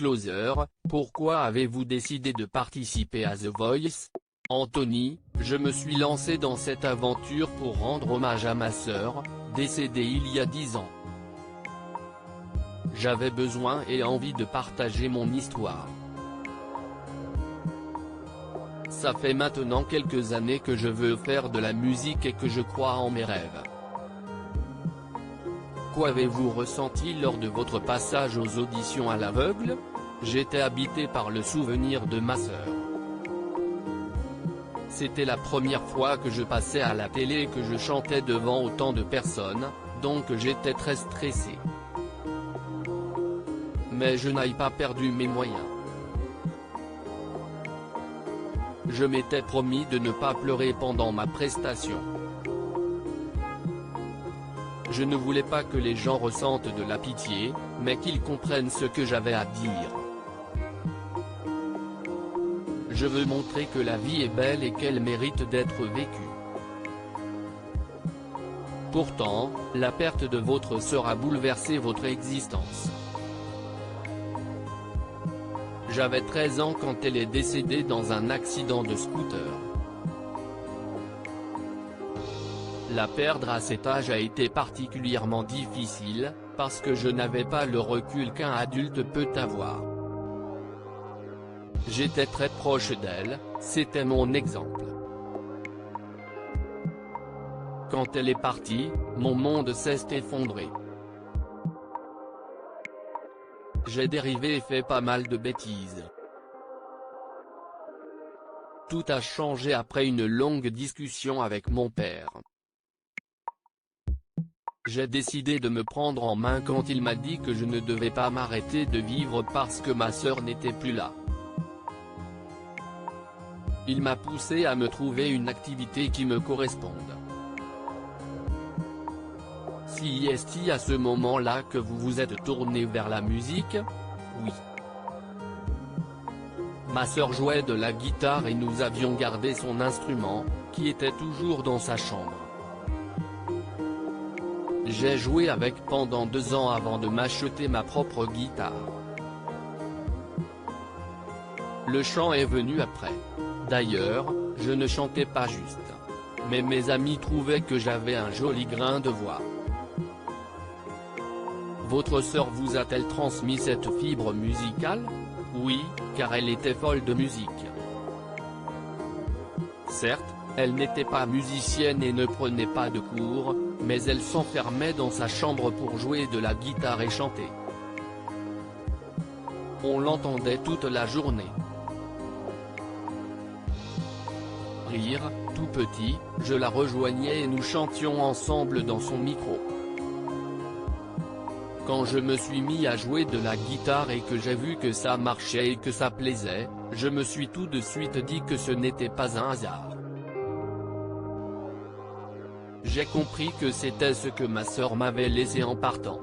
Closer, pourquoi avez-vous décidé de participer à The Voice ? Anthony, je me suis lancé dans cette aventure pour rendre hommage à ma sœur, décédée il y a 10 ans. J'avais besoin et envie de partager mon histoire. Ça fait maintenant quelques années que je veux faire de la musique et que je crois en mes rêves. Qu'avez-vous ressenti lors de votre passage aux auditions à l'aveugle ? J'étais habité par le souvenir de ma sœur. C'était la première fois que je passais à la télé et que je chantais devant autant de personnes, donc j'étais très stressé. Mais je n'ai pas perdu mes moyens. Je m'étais promis de ne pas pleurer pendant ma prestation. Je ne voulais pas que les gens ressentent de la pitié, mais qu'ils comprennent ce que j'avais à dire. Je veux montrer que la vie est belle et qu'elle mérite d'être vécue. Pourtant, la perte de votre sœur a bouleversé votre existence. J'avais 13 ans quand elle est décédée dans un accident de scooter. La perdre à cet âge a été particulièrement difficile, parce que je n'avais pas le recul qu'un adulte peut avoir. J'étais très proche d'elle, c'était mon exemple. Quand elle est partie, mon monde s'est effondré. J'ai dérivé et fait pas mal de bêtises. Tout a changé après une longue discussion avec mon père. J'ai décidé de me prendre en main quand il m'a dit que je ne devais pas m'arrêter de vivre parce que ma sœur n'était plus là. Il m'a poussé à me trouver une activité qui me corresponde. Si est-il à ce moment-là que vous vous êtes tourné vers la musique ? Oui. Ma sœur jouait de la guitare et nous avions gardé son instrument, qui était toujours dans sa chambre. J'ai joué avec pendant 2 ans avant de m'acheter ma propre guitare. Le chant est venu après. D'ailleurs, je ne chantais pas juste. Mais mes amis trouvaient que j'avais un joli grain de voix. Votre sœur vous a-t-elle transmis cette fibre musicale ? Oui, car elle était folle de musique. Certes, elle n'était pas musicienne et ne prenait pas de cours, mais elle s'enfermait dans sa chambre pour jouer de la guitare et chanter. On l'entendait toute la journée. Rire, tout petit, je la rejoignais et nous chantions ensemble dans son micro. Quand je me suis mis à jouer de la guitare et que j'ai vu que ça marchait et que ça plaisait, je me suis tout de suite dit que ce n'était pas un hasard. J'ai compris que c'était ce que ma sœur m'avait laissé en partant.